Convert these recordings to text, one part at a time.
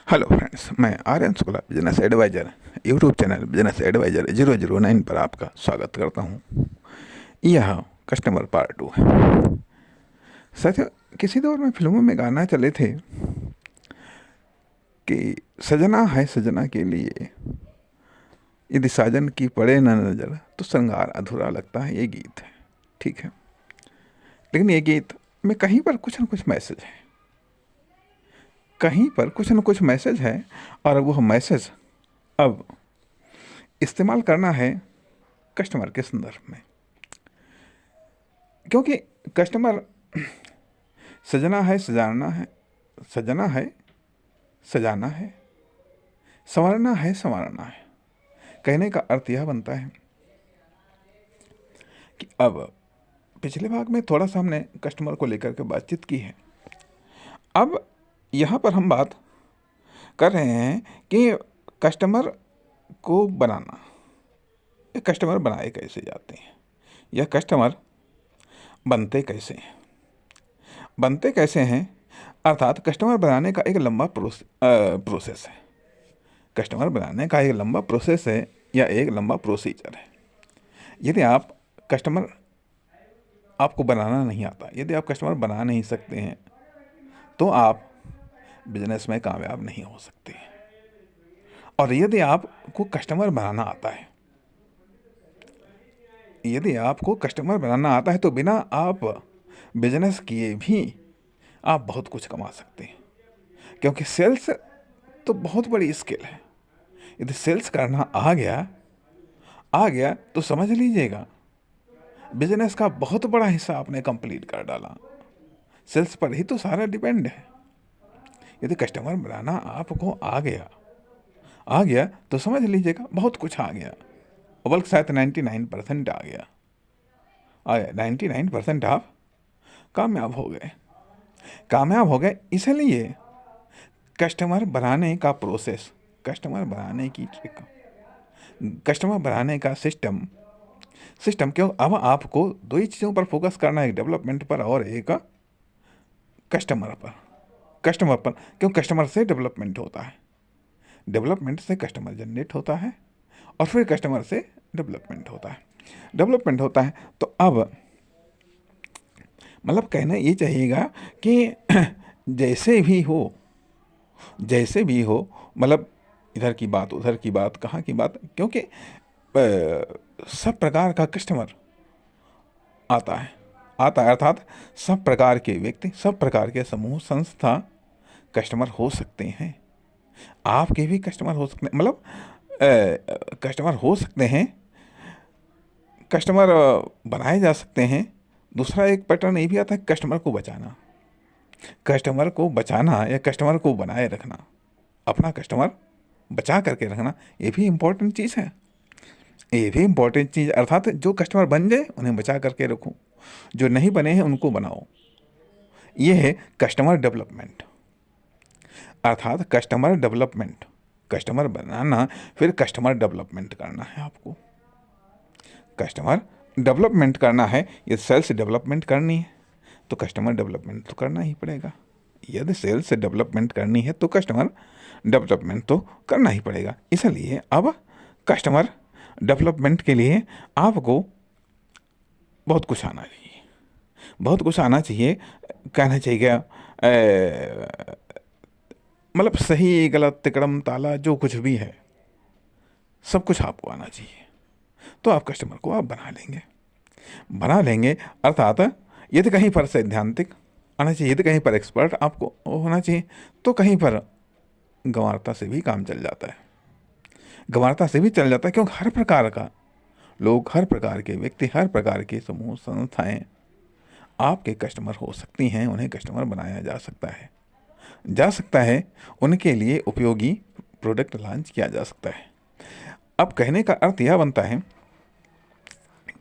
Hello friends, मैं Aryan Shukla business adviser YouTube channel business adviser 009 पर आपका स्वागत करता हूं। यह कस्टमर पार्ट 2 है। साथियों, किसी दौर में फिल्मों में गाना चले थे कि सजना है सजना के लिए, यदि साजन की पड़े न नज़र तो श्रृंगार अधूरा लगता है। ये गीत है, ठीक है, लेकिन ये गीत में कहीं पर कुछ न कुछ मैसेज है, कहीं पर कुछ न कुछ मैसेज है। और वह मैसेज अब इस्तेमाल करना है कस्टमर के संदर्भ में, क्योंकि कस्टमर सजना है सजाना है, सजना है सजाना है, संवारना है संवारना है। कहने का अर्थ यह बनता है कि अब पिछले भाग में थोड़ा सा हमने कस्टमर को लेकर के बातचीत की है। अब यहाँ पर हम बात कर रहे हैं कि कस्टमर को बनाना, ये कस्टमर बनाए कैसे जाते हैं, यह कस्टमर बनते कैसे हैं, बनते कैसे हैं। अर्थात कस्टमर बनाने का एक लंबा प्रोसेस है। कस्टमर बनाने का एक लंबा प्रोसेस है या एक लंबा प्रोसीजर है। यदि आप कस्टमर आपको बनाना नहीं आता, यदि आप कस्टमर बना नहीं सकते हैं, तो आप बिजनेस में कामयाब नहीं हो सकते। और यदि आपको कस्टमर बनाना आता है, यदि आपको कस्टमर बनाना आता है, तो बिना आप बिजनेस किए भी आप बहुत कुछ कमा सकते हैं। क्योंकि सेल्स तो बहुत बड़ी स्किल है। यदि सेल्स करना आ गया तो समझ लीजिएगा बिजनेस का बहुत बड़ा हिस्सा आपने कंप्लीट कर डाला। सेल्स पर ही तो सारा डिपेंड है। यदि कस्टमर बनाना आपको आ गया तो समझ लीजिएगा बहुत कुछ आ गया, बल्कि शायद 99% आ गया। 99% आप कामयाब हो गए। कामयाब हो गए इसलिए कस्टमर बनाने का प्रोसेस, कस्टमर बनाने की ट्रिक, कस्टमर बनाने का सिस्टम क्यों, अब आपको दो ही चीज़ों पर फोकस करना है, एक डेवलपमेंट पर और एक कस्टमर पर। क्यों, कस्टमर से डेवलपमेंट होता है, डेवलपमेंट से कस्टमर जनरेट होता है, और फिर कस्टमर से डेवलपमेंट होता है। तो अब मतलब कहना ये चाहिएगा कि जैसे भी हो, मतलब इधर की बात उधर की बात कहाँ की बात, क्योंकि सब प्रकार का कस्टमर आता है। अर्थात सब प्रकार के व्यक्ति, सब प्रकार के समूह संस्था कस्टमर हो सकते हैं। आपके भी कस्टमर हो सकते हैं, मतलब कस्टमर हो सकते हैं, कस्टमर बनाए जा सकते हैं। दूसरा एक पैटर्न ये भी आता है, कस्टमर को बचाना, कस्टमर को बचाना या कस्टमर को बनाए रखना, अपना कस्टमर बचा करके रखना, ये भी इम्पोर्टेंट चीज़ है। ये भी इम्पोर्टेंट चीज़, अर्थात जो कस्टमर बन जाए उन्हें बचा करके रखो, जो नहीं बने हैं उनको बनाओ। ये है कस्टमर डेवलपमेंट। अर्थात कस्टमर डेवलपमेंट, कस्टमर बनाना, फिर कस्टमर डेवलपमेंट करना है आपको। कस्टमर डेवलपमेंट करना है, ये सेल्स डेवलपमेंट करनी है तो कस्टमर डेवलपमेंट तो करना ही पड़ेगा। यदि सेल्स डेवलपमेंट करनी है तो कस्टमर डेवलपमेंट तो करना ही पड़ेगा। इसलिए अब कस्टमर डेवलपमेंट के लिए आपको बहुत कुछ आना चाहिए, बहुत कुछ आना चाहिए। कहना चाहिए मतलब सही गलत तिकड़म ताला जो कुछ भी है, सब कुछ आपको आना चाहिए, तो आप कस्टमर को आप बना लेंगे। अर्थात यदि कहीं पर सैद्धांतिक आना चाहिए, यदि कहीं पर एक्सपर्ट आपको होना चाहिए, तो कहीं पर गंवारता से भी काम चल जाता है, गंवारता से भी चल जाता है। क्योंकि हर प्रकार का लोग, हर प्रकार के व्यक्ति, हर प्रकार के समूह संस्थाएं आपके कस्टमर हो सकती हैं। उन्हें कस्टमर बनाया जा सकता है, उनके लिए उपयोगी प्रोडक्ट लॉन्च किया जा सकता है। अब कहने का अर्थ यह बनता है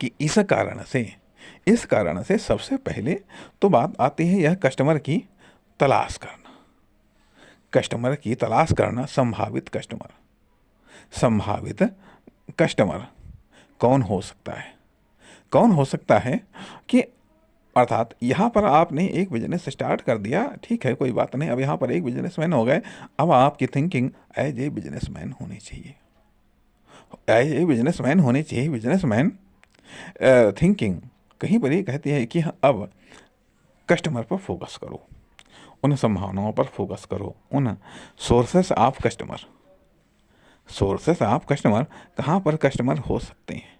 कि इस कारण से सबसे पहले तो बात आती है यह कस्टमर की तलाश करना, कस्टमर की तलाश करना। संभावित कस्टमर कौन हो सकता है, कौन हो सकता है कि अर्थात यहाँ पर आपने एक बिजनेस स्टार्ट कर दिया, ठीक है, कोई बात नहीं, अब यहाँ पर एक बिजनेसमैन हो गए। अब आपकी थिंकिंग एज ए बिजनेसमैन होनी चाहिए, एज ए बिजनेसमैन होनी चाहिए। बिजनेसमैन थिंकिंग कहीं पर ये कहती है कि हाँ, अब कस्टमर पर फोकस करो, उन संभावनाओं पर फोकस करो, उन सोर्सेस ऑफ कस्टमर कहाँ पर कस्टमर हो सकते हैं,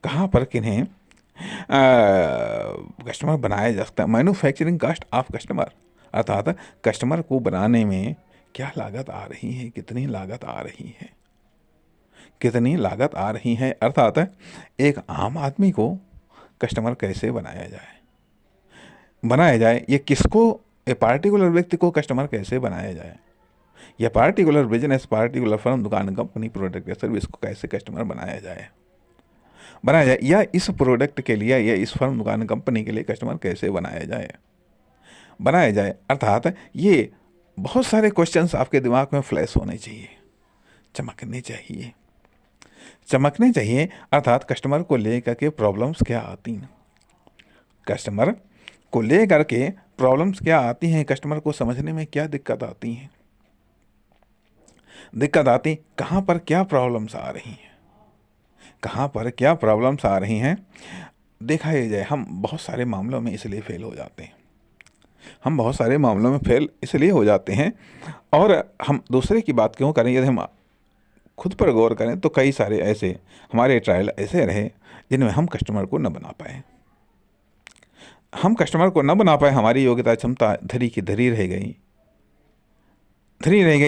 कहाँ पर किन्हें कस्टमर बनाया जा सकता है। मैन्युफैक्चरिंग कॉस्ट ऑफ कस्टमर, अर्थात कस्टमर को बनाने में क्या लागत आ रही है, कितनी लागत आ रही है, कितनी लागत आ रही है। अर्थात एक आम आदमी को कस्टमर कैसे बनाया जाए, ये किसको, ए पार्टिकुलर व्यक्ति को कस्टमर कैसे बनाया जाए, या पार्टिकुलर बिजनेस, पार्टिकुलर फर्म, दुकान, कंपनी, प्रोडक्ट या सर्विस को कैसे कस्टमर बनाया जाए, या इस प्रोडक्ट के लिए या इस फर्म, दुकान, कंपनी के लिए कस्टमर कैसे बनाया जाए। अर्थात ये बहुत सारे क्वेश्चंस आपके दिमाग में फ्लैश होने चाहिए, चमकने चाहिए। अर्थात कस्टमर को लेकर के प्रॉब्लम्स क्या आती हैं, कस्टमर को लेकर के प्रॉब्लम्स क्या आती हैं, कस्टमर को समझने में क्या दिक्कत आती, कहाँ पर क्या प्रॉब्लम्स आ रही हैं, देखा ही जाए। हम बहुत सारे मामलों में इसलिए फेल हो जाते हैं, और हम दूसरे की बात क्यों करें, यदि हम खुद पर गौर करें तो कई सारे ऐसे हमारे ट्रायल ऐसे रहे जिनमें हम कस्टमर को न बना पाए, हमारी योग्यता क्षमता धरी की धरी रह गई,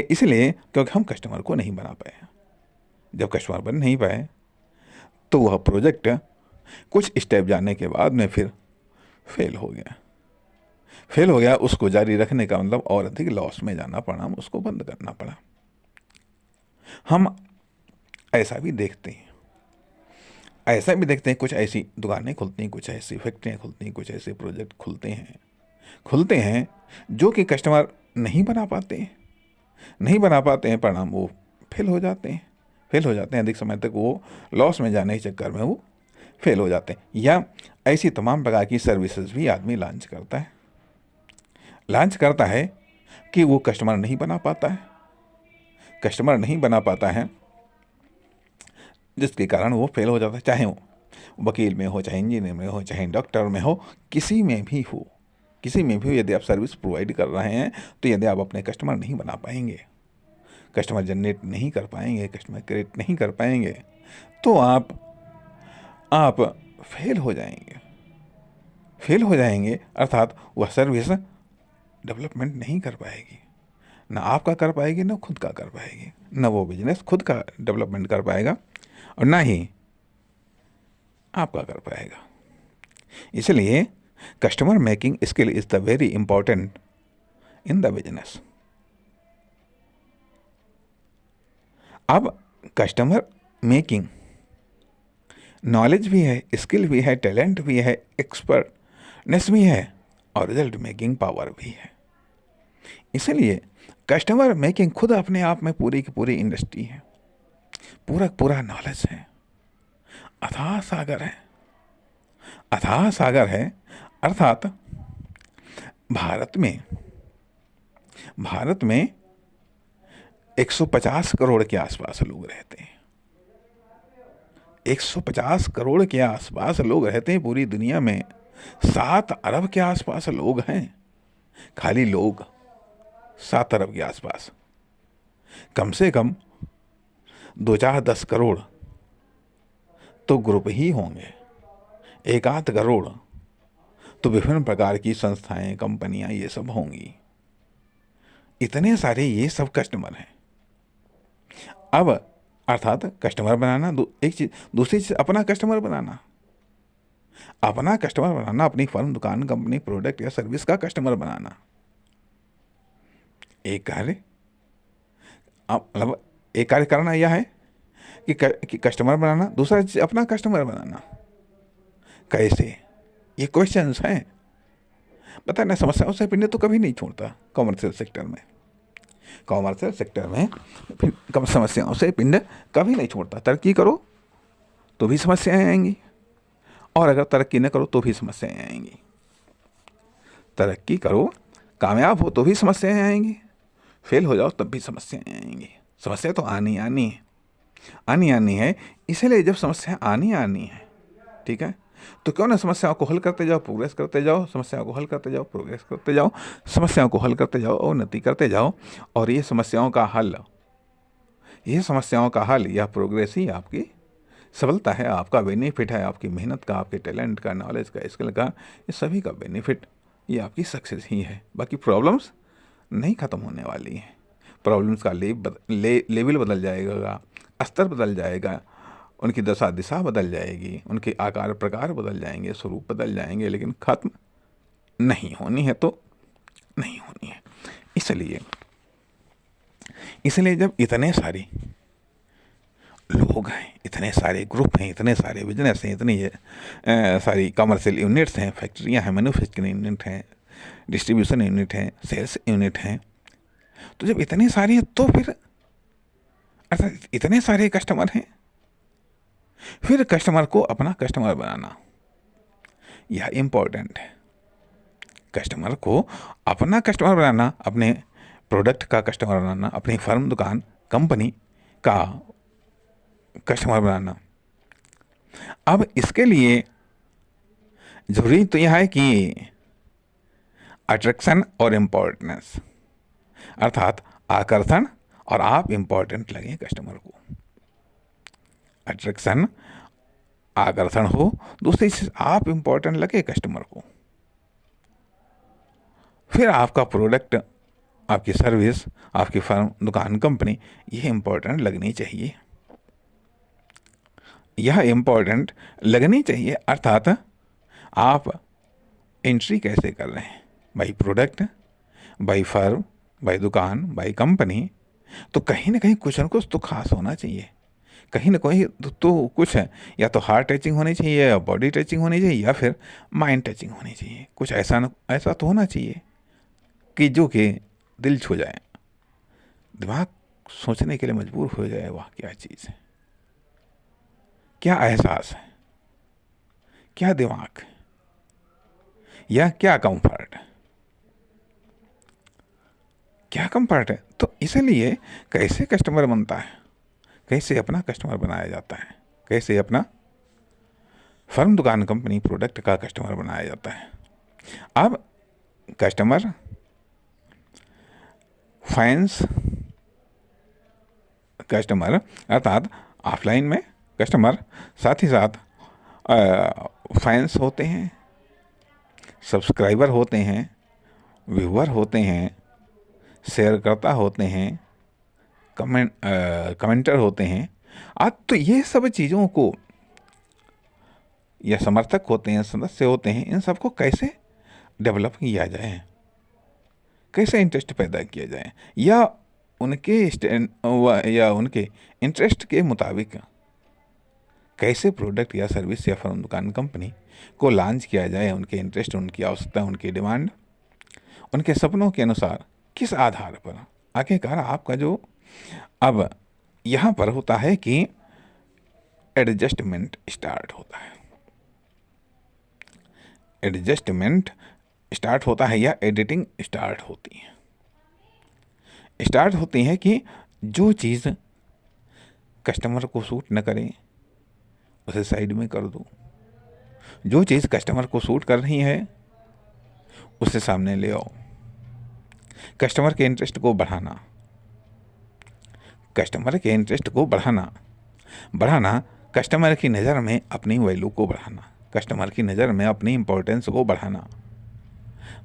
इसलिए क्योंकि हम कस्टमर को नहीं बना पाए। जब कस्टमर बन नहीं पाए तो वह प्रोजेक्ट कुछ स्टेप जाने के बाद में फिर फेल हो गया। उसको जारी रखने का मतलब और अधिक लॉस में जाना पड़ा, उसको बंद करना पड़ा। हम ऐसा भी देखते हैं, कुछ ऐसी दुकानें खुलती हैं, कुछ ऐसी फैक्ट्रियाँ खुलती हैं, कुछ ऐसे प्रोजेक्ट खुलते हैं जो कि कस्टमर नहीं बना पाते हैं, परिणाम वो फेल हो जाते हैं। अधिक समय तक वो लॉस में जाने के चक्कर में वो फेल हो जाते हैं। या ऐसी तमाम प्रकार की सर्विसेज भी आदमी लॉन्च करता है कि वो कस्टमर नहीं बना पाता है, जिसके कारण वो फेल हो जाता है। चाहे वो वकील में हो, चाहे इंजीनियर में हो, चाहे डॉक्टर में हो, किसी में भी हो, यदि आप सर्विस प्रोवाइड कर रहे हैं तो यदि आप अपने कस्टमर नहीं बना पाएंगे, कस्टमर जनरेट नहीं कर पाएंगे, कस्टमर क्रिएट नहीं कर पाएंगे, तो आप फेल हो जाएंगे। अर्थात वह सर्विस डेवलपमेंट नहीं कर पाएगी, ना आपका कर पाएगी, ना खुद का कर पाएगी, ना वो बिजनेस खुद का डेवलपमेंट कर पाएगा और ना ही आपका कर पाएगा। इसलिए customer making skill is the very important in the business. अब कस्टमर मेकिंग नॉलेज भी है, स्किल भी है, टैलेंट भी है, एक्सपर्टनेस भी है और रिजल्ट मेकिंग पावर भी है। इसलिए कस्टमर मेकिंग खुद अपने आप में पूरी की पूरी इंडस्ट्री है, पूरा नॉलेज है, अथाह सागर है। अर्थात भारत में 150 करोड़ के आसपास लोग रहते हैं। 150 करोड़ के आसपास लोग रहते हैं पूरी दुनिया में। 7 अरब के आसपास लोग हैं, खाली लोग 7 अरब के आसपास। कम से कम 2-4-10 करोड़ तो ग्रुप ही होंगे, 1-8 करोड़ तो विभिन्न प्रकार की संस्थाएं, कंपनियां ये सब होंगी। इतने सारे ये सब कस्टमर हैं। अब अर्थात कस्टमर बनाना एक चीज, दूसरी चीज अपना कस्टमर बनाना, अपनी फर्म, दुकान, कंपनी, प्रोडक्ट या सर्विस का कस्टमर बनाना एक कार्य। मतलब एक कार्य करना यह है कि कस्टमर बनाना, दूसरा चीज अपना कस्टमर बनाना। कैसे, ये क्वेश्चंस हैं। पता ना, समस्याओं से पिंड तो कभी नहीं छोड़ता। कॉमर्शियल सेक्टर में कम समस्याओं से पिंड कभी नहीं छोड़ता। तरक्की करो तो भी समस्याएं आएंगी और अगर तरक्की न करो तो भी समस्याएं आएंगी। तरक्की करो, कामयाब हो तो भी समस्याएं आएंगी, फेल हो जाओ तब भी समस्याएं आएंगी। समस्या तो आनी आनी है, आनी आनी है। इसलिए जब समस्या आनी आनी है, ठीक है, तो क्यों ना समस्याओं को हल करते जाओ, प्रोग्रेस करते जाओ, समस्याओं को हल करते जाओ, प्रोग्रेस करते जाओ, समस्याओं को हल करते जाओ, उन्नति करते जाओ। और ये समस्याओं का हल, ये समस्याओं का हल या प्रोग्रेस ही आपकी सफलता है, आपका बेनिफिट है, आपकी मेहनत का, आपके टैलेंट का, नॉलेज का, स्किल का, ये सभी का बेनिफिट, ये आपकी सक्सेस ही है। बाकी प्रॉब्लम्स नहीं ख़त्म होने वाली हैं। प्रॉब्लम्स का लेवल बदल जाएगा, स्तर बदल जाएगा, उनकी दशा दिशा बदल जाएगी, उनके आकार प्रकार बदल जाएंगे, स्वरूप बदल जाएंगे, लेकिन ख़त्म नहीं होनी है तो नहीं होनी है। इसलिए जब इतने सारे लोग हैं, इतने सारे ग्रुप हैं, इतने सारे बिजनेस हैं, इतनी सारी कमर्शियल यूनिट्स हैं, फैक्ट्रियां हैं, मैन्युफैक्चरिंग यूनिट हैं, डिस्ट्रीब्यूशन यूनिट हैं, सेल्स यूनिट हैं, तो जब इतनी सारी है तो फिर अर्थात इतने सारे कस्टमर हैं, फिर कस्टमर को अपना कस्टमर बनाना यह इम्पोर्टेंट है। कस्टमर को अपना कस्टमर बनाना, अपने प्रोडक्ट का कस्टमर बनाना, अपनी फर्म, दुकान, कंपनी का कस्टमर बनाना। अब इसके लिए जरूरी तो यह है कि अट्रैक्शन और इम्पोर्टेंस, अर्थात आकर्षण और आप इम्पोर्टेंट लगें कस्टमर को। अट्रैक्शन, आकर्षण हो, दूसरी चीज आप इम्पोर्टेंट लगे कस्टमर को, फिर आपका प्रोडक्ट, आपकी सर्विस, आपकी फर्म, दुकान, कंपनी ये इम्पोर्टेंट लगनी चाहिए। यह इम्पोर्टेंट लगनी चाहिए, अर्थात आप एंट्री कैसे कर रहे हैं, by product, by firm, by दुकान, बाई कंपनी, तो कहीं ना कहीं कुछ न कुछ तो खास होना चाहिए। कहीं ना कहीं तो कुछ है, या तो हार्ट टचिंग होनी चाहिए, या बॉडी टचिंग होनी चाहिए, या फिर माइंड टचिंग होनी चाहिए। कुछ ऐसा तो होना चाहिए कि जो कि दिल छू जाए, दिमाग सोचने के लिए मजबूर हो जाए, वाह क्या चीज़ है, क्या एहसास है, क्या दिमाग है, या क्या कंफर्ट है, क्या कंफर्ट है। तो इसलिए कैसे कस्टमर बनता है, कैसे अपना कस्टमर बनाया जाता है, कैसे अपना फर्म, दुकान, कंपनी, प्रोडक्ट का कस्टमर बनाया जाता है। अब कस्टमर फैंस, कस्टमर अर्थात ऑफलाइन में कस्टमर, साथ ही साथ फैंस होते हैं, सब्सक्राइबर होते हैं, व्यूअर होते हैं, शेयरकर्ता होते हैं, कमेंटर होते हैं। आज तो ये सब चीज़ों को, या समर्थक होते हैं, सदस्य होते हैं, इन सबको कैसे डेवलप किया जाए, कैसे इंटरेस्ट पैदा किया जाए, या उनके इंटरेस्ट के मुताबिक कैसे प्रोडक्ट या सर्विस या फर्म, दुकान, कंपनी को लॉन्च किया जाए, उनके इंटरेस्ट, उनकी आवश्यकता, उनकी डिमांड, उनके सपनों के अनुसार, किस आधार पर। आखिरकार आपका जो अब यहाँ पर होता है कि एडजस्टमेंट स्टार्ट होता है, एडजस्टमेंट स्टार्ट होता है, या एडिटिंग स्टार्ट होती है। स्टार्ट होती है कि जो चीज़ कस्टमर को सूट न करे उसे साइड में कर दो, जो चीज़ कस्टमर को सूट कर रही है उसे सामने ले आओ। कस्टमर के इंटरेस्ट को बढ़ाना, कस्टमर के इंटरेस्ट को बढ़ाना, कस्टमर की नज़र में अपनी वैल्यू को बढ़ाना, कस्टमर की नज़र में अपनी इम्पोर्टेंस को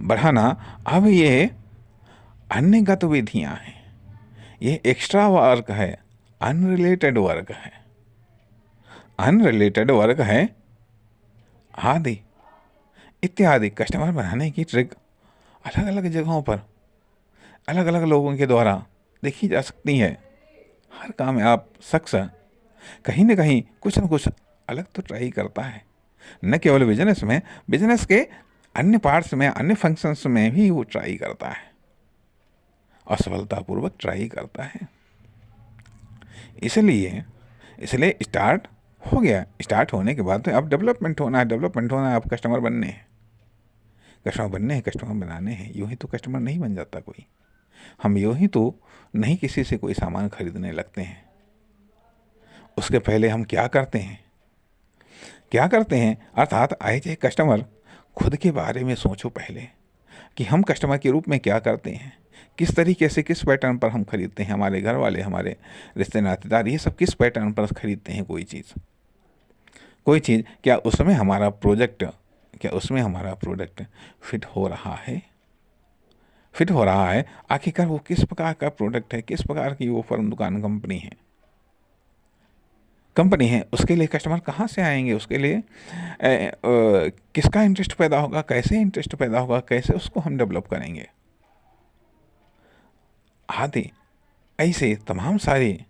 बढ़ाना। अब ये अन्य गतिविधियाँ हैं, ये एक्स्ट्रा वर्क है, अनरिलेटेड वर्क है, आदि इत्यादि कस्टमर बनाने की ट्रिक अलग अलग जगहों पर अलग अलग लोगों के द्वारा देखी जा सकती है। हर कामयाब शख्स कहीं ना कहीं कुछ न कुछ अलग तो ट्राई करता है, न केवल बिजनेस में, बिजनेस के अन्य पार्ट्स में, अन्य फंक्शंस में भी वो ट्राई करता है और सफलतापूर्वक ट्राई करता है। इसलिए स्टार्ट हो गया। स्टार्ट होने के बाद अब डेवलपमेंट होना है, डेवलपमेंट होना है, अब कस्टमर बनने हैं, कस्टमर बनने हैं, कस्टमर बनाने हैं। यूँ ही तो कस्टमर नहीं बन जाता कोई। हम यूँ ही तो नहीं किसी से कोई सामान खरीदने लगते हैं। उसके पहले हम क्या करते हैं, क्या करते हैं, अर्थात आए थे कस्टमर, खुद के बारे में सोचो पहले कि हम कस्टमर के रूप में क्या करते हैं, किस तरीके से, किस पैटर्न पर हम खरीदते हैं। हमारे घर वाले, हमारे रिश्ते नातेदार, ये सब किस पैटर्न पर खरीदते हैं कोई चीज़, कोई चीज़। क्या उसमें हमारा प्रोजेक्ट, क्या उसमें हमारा प्रोडक्ट फिट हो रहा है, फिट हो रहा है। आखिरकार वो किस प्रकार का प्रोडक्ट है, किस प्रकार की वो फर्म, दुकान, कंपनी है, कंपनी है। उसके लिए कस्टमर कहाँ से आएंगे, उसके लिए किसका इंटरेस्ट पैदा होगा, कैसे इंटरेस्ट पैदा होगा, कैसे उसको हम डेवलप करेंगे, आदि ऐसे तमाम सारे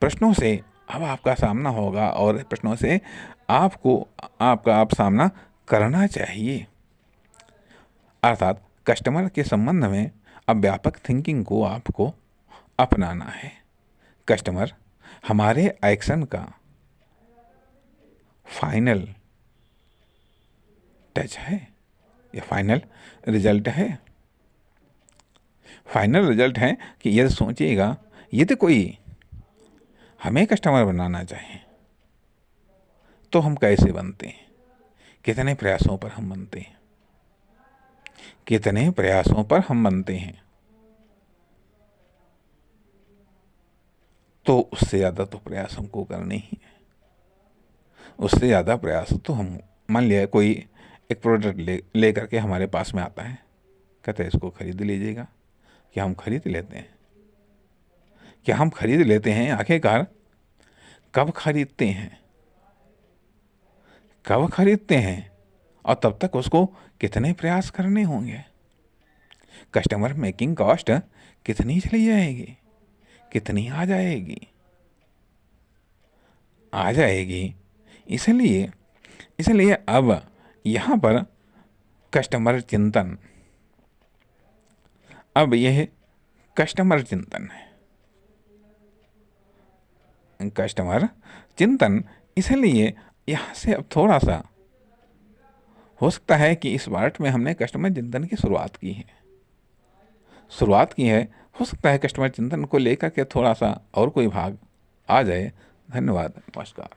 प्रश्नों से अब आपका सामना होगा, और प्रश्नों से आपको आप सामना करना चाहिए। अर्थात कस्टमर के संबंध में अब व्यापक थिंकिंग को आपको अपनाना है। कस्टमर हमारे एक्शन का फाइनल टच है या फाइनल रिजल्ट है। फाइनल रिजल्ट है कि यदि सोचिएगा, यदि कोई हमें कस्टमर बनाना चाहे तो हम कैसे बनते हैं, कितने प्रयासों पर हम बनते हैं, कितने प्रयासों पर हम बनते हैं। तो उससे ज़्यादा तो प्रयास हमको करने ही है। उससे ज़्यादा प्रयास तो हम, मान लिया कोई एक प्रोडक्ट ले करके हमारे पास में आता है, कहते हैं इसको खरीद लीजिएगा। क्या हम खरीद लेते हैं, क्या हम खरीद लेते हैं? आखिरकार कब खरीदते हैं, कब खरीदते हैं, और तब तक उसको कितने प्रयास करने होंगे। कस्टमर मेकिंग कॉस्ट कितनी चली जाएगी, कितनी आ जाएगी, आ जाएगी। इसलिए इसलिए अब यहाँ पर कस्टमर चिंतन, अब यह कस्टमर चिंतन है, कस्टमर चिंतन। इसलिए यहाँ से अब थोड़ा सा हो सकता है कि इस पार्ट में हमने कस्टमर चिंतन की शुरुआत की है, शुरुआत की है। हो सकता है कस्टमर चिंतन को लेकर के थोड़ा सा और कोई भाग आ जाए। धन्यवाद, नमस्कार।